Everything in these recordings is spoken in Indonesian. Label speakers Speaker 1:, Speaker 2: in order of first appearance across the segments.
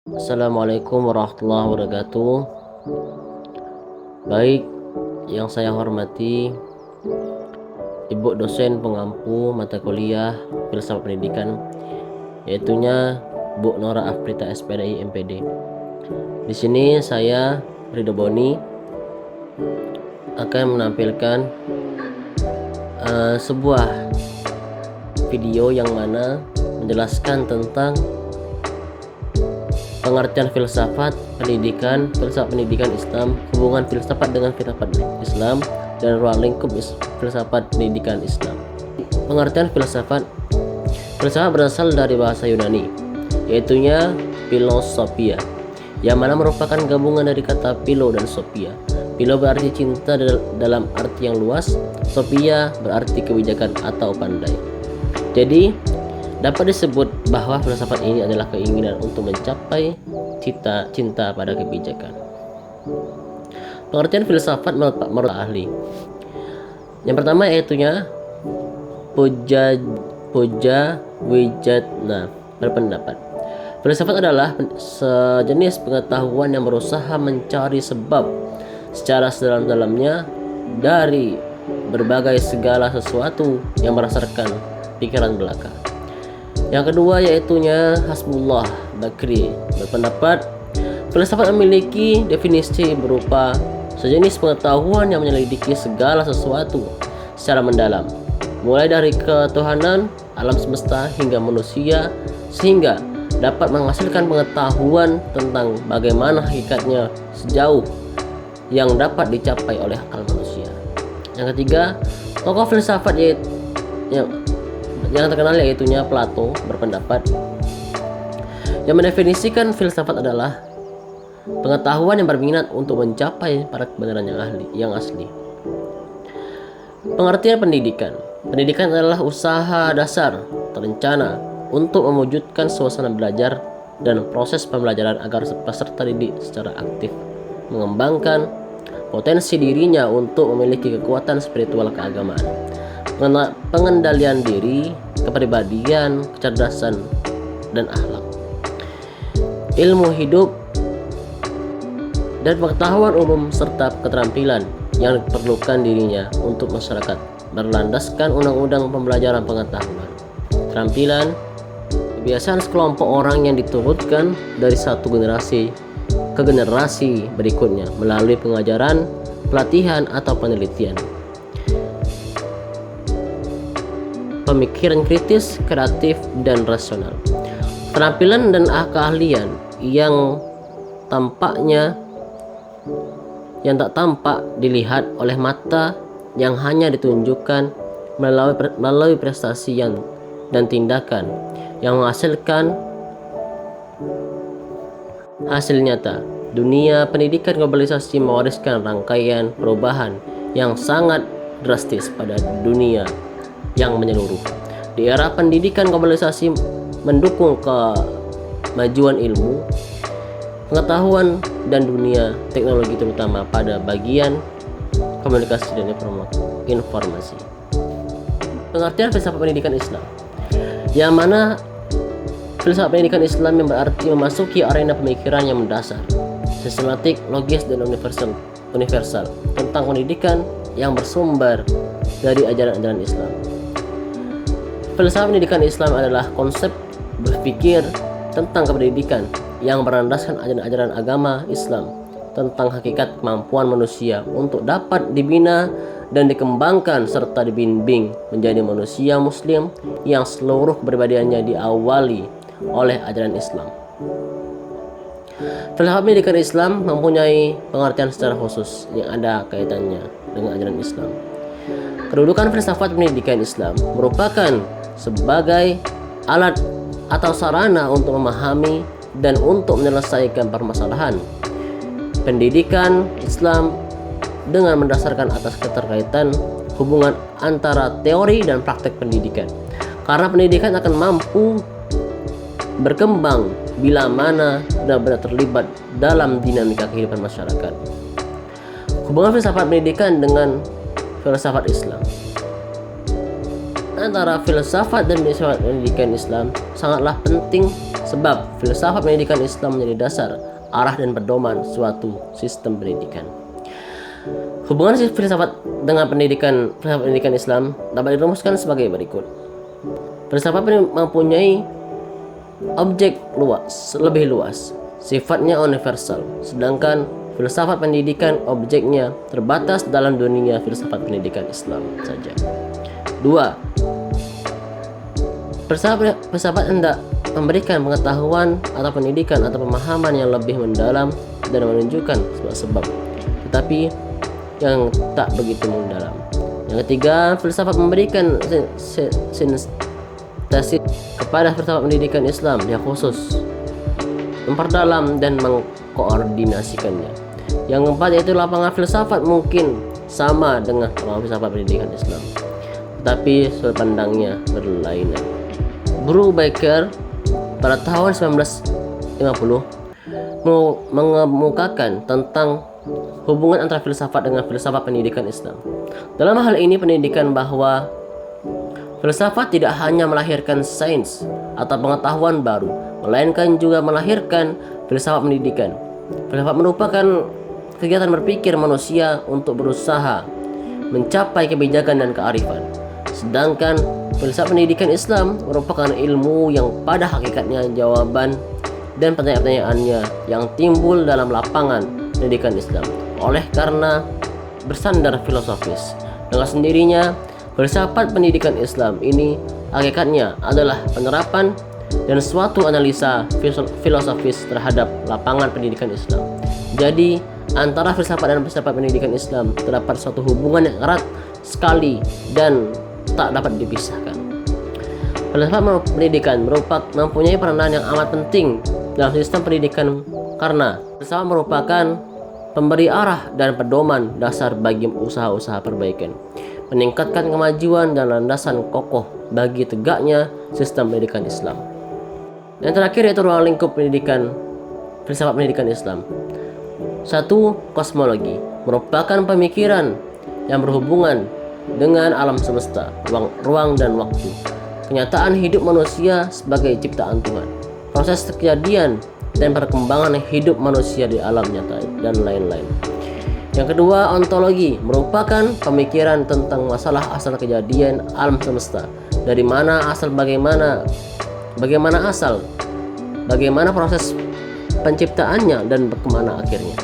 Speaker 1: Assalamualaikum warahmatullahi wabarakatuh. Baik, yang saya hormati Ibu dosen pengampu mata kuliah Filsafat Pendidikan, yaitunya Bu Nora Afrita SPDI MPD. Di sini saya Ridho Boni akan menampilkan sebuah video yang mana menjelaskan tentang pengertian filsafat pendidikan Islam, hubungan filsafat dengan filsafat Islam, dan ruang lingkup filsafat pendidikan Islam. Pengertian filsafat berasal dari bahasa Yunani, yaitunya philosophia, yang mana merupakan gabungan dari kata philo dan sophia. Philo berarti cinta dalam arti yang luas, sophia berarti kebijakan atau pandai. Jadi dapat disebut bahwa filsafat ini adalah keinginan untuk mencapai cinta pada kebijakan. Pengertian filsafat menurut ahli. Yang pertama yaitunya Puja Wijatna berpendapat, filsafat adalah sejenis pengetahuan yang berusaha mencari sebab secara sedalam-dalamnya dari berbagai segala sesuatu yang berdasarkan pikiran belaka. Yang kedua yaitunya Hasbullah Bakri berpendapat, filsafat memiliki definisi berupa sejenis pengetahuan yang menyelidiki segala sesuatu secara mendalam, mulai dari ketuhanan, alam semesta hingga manusia, sehingga dapat menghasilkan pengetahuan tentang bagaimana hakikatnya sejauh yang dapat dicapai oleh akal manusia. Yang ketiga, tokoh filsafat yang terkenal yaitunya Plato berpendapat, yang mendefinisikan filsafat adalah pengetahuan yang berminat untuk mencapai pada kebenaran yang asli. Pengertian pendidikan. Pendidikan adalah usaha dasar terencana untuk mewujudkan suasana belajar dan proses pembelajaran agar peserta didik secara aktif mengembangkan potensi dirinya untuk memiliki kekuatan spiritual keagamaan, pengendalian diri, kepribadian, kecerdasan, dan akhlak, ilmu hidup, dan pengetahuan umum serta keterampilan yang diperlukan dirinya untuk masyarakat berlandaskan undang-undang pembelajaran pengetahuan, keterampilan, kebiasaan sekelompok orang yang diturunkan dari satu generasi ke generasi berikutnya melalui pengajaran, pelatihan, atau penelitian. Pemikiran kritis, kreatif, dan rasional. Keterampilan dan keahlian yang tak tampak dilihat oleh mata, yang hanya ditunjukkan melalui prestasi dan tindakan yang menghasilkan hasil nyata. Dunia pendidikan globalisasi mewariskan rangkaian perubahan yang sangat drastis pada dunia yang menyeluruh. Di era pendidikan globalisasi mendukung kemajuan ilmu, pengetahuan, dan dunia teknologi, terutama pada bagian komunikasi dan informasi. Pengertian filsafat pendidikan Islam, yang mana filsafat pendidikan Islam yang berarti memasuki arena pemikiran yang mendasar, sistematik, logis, dan universal tentang pendidikan yang bersumber dari ajaran-ajaran Islam. Filsafat pendidikan Islam adalah konsep berpikir tentang kependidikan yang berlandaskan ajaran-ajaran agama Islam tentang hakikat kemampuan manusia untuk dapat dibina dan dikembangkan serta dibimbing menjadi manusia muslim yang seluruh kepribadiannya diawali oleh ajaran Islam. Filsafat pendidikan Islam mempunyai pengertian secara khusus yang ada kaitannya dengan ajaran Islam. Kedudukan filsafat pendidikan Islam merupakan sebagai alat atau sarana untuk memahami dan untuk menyelesaikan permasalahan pendidikan Islam dengan mendasarkan atas keterkaitan hubungan antara teori dan praktek pendidikan. Karena pendidikan akan mampu berkembang bila mana benar-benar terlibat dalam dinamika kehidupan masyarakat. Hubungan filsafat pendidikan dengan filsafat Islam. antara filsafat dan filsafat pendidikan Islam sangatlah penting, sebab filsafat pendidikan Islam menjadi dasar, arah dan pedoman suatu sistem pendidikan. Hubungan filsafat dengan filsafat pendidikan Islam dapat dirumuskan sebagai berikut. Filsafat mempunyai objek lebih luas, sifatnya universal, sedangkan filsafat pendidikan objeknya terbatas dalam dunia filsafat pendidikan Islam saja. 2. Filsafat hendak memberikan pengetahuan atau pendidikan atau pemahaman yang lebih mendalam dan menunjukkan sebab-sebab, tetapi yang tak begitu mendalam. Yang ketiga, filsafat memberikan sintesis kepada filsafat pendidikan Islam yang khusus, memperdalam dan mengkoordinasikannya. Yang keempat yaitu lapangan filsafat mungkin sama dengan lapangan filsafat pendidikan Islam, tetapi sudut pandangnya berlainan. Brubaker pada tahun 1950 mengemukakan tentang hubungan antara filsafat dengan filsafat pendidikan Islam. Dalam hal ini pendidikan bahwa filsafat tidak hanya melahirkan sains atau pengetahuan baru, melainkan juga melahirkan filsafat pendidikan. Filsafat merupakan kegiatan berpikir manusia untuk berusaha mencapai kebijakan dan kearifan. Sedangkan filsafat pendidikan Islam merupakan ilmu yang pada hakikatnya jawaban dan pertanyaan-pertanyaannya yang timbul dalam lapangan pendidikan Islam oleh karena bersandar filosofis. Dengan sendirinya, filsafat pendidikan Islam ini hakikatnya adalah penerapan dan suatu analisa filosofis terhadap lapangan pendidikan Islam. Jadi, antara filsafat dan filsafat pendidikan Islam terdapat suatu hubungan yang erat sekali dan tak dapat dipisahkan. Filsafat pendidikan mempunyai peranan yang amat penting dalam sistem pendidikan karena filsafat merupakan pemberi arah dan pedoman dasar bagi usaha-usaha perbaikan, meningkatkan kemajuan dan landasan kokoh bagi tegaknya sistem pendidikan Islam. Yang terakhir yaitu ruang lingkup filsafat pendidikan Islam. 1. Kosmologi merupakan pemikiran yang berhubungan dengan alam semesta, ruang dan waktu, kenyataan hidup manusia sebagai ciptaan Tuhan, proses kejadian dan perkembangan hidup manusia di alam nyata, dan lain-lain. Yang kedua, ontologi merupakan pemikiran tentang masalah asal kejadian alam semesta, dari mana asal, bagaimana asal, bagaimana proses penciptaannya, dan kemana akhirnya.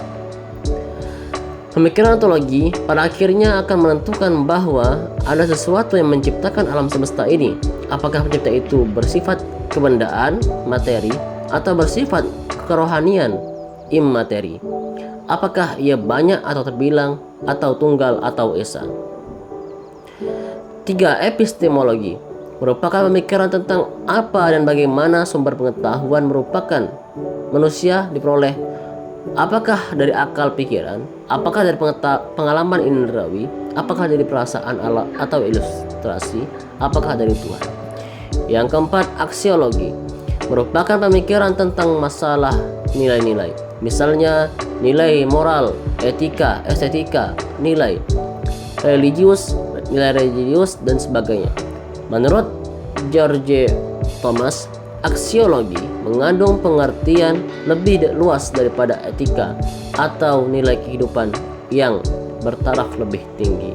Speaker 1: Pemikiran ontologi pada akhirnya akan menentukan bahwa ada sesuatu yang menciptakan alam semesta ini. Apakah pencipta itu bersifat kebendaan, materi, atau bersifat kerohanian, immateri? Apakah ia banyak atau terbilang, atau tunggal atau esa? 3. Epistemologi merupakan pemikiran tentang apa dan bagaimana sumber pengetahuan merupakan manusia diperoleh. Apakah dari akal pikiran, apakah dari pengalaman indrawi, apakah dari perasaan Allah atau ilustrasi, apakah dari Tuhan? Yang keempat, aksiologi merupakan pemikiran tentang masalah nilai-nilai, misalnya nilai moral, etika, estetika, nilai religius, dan sebagainya. Menurut George Thomas, aksiologi mengandung pengertian lebih luas daripada etika atau nilai kehidupan yang bertaraf lebih tinggi.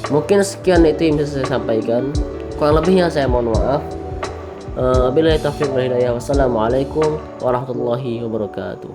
Speaker 1: Mungkin sekian itu yang bisa saya sampaikan. Kurang lebihnya saya mohon maaf. Wabillahi taufiq wal hidayah. Wassalamualaikum warahmatullahi wabarakatuh.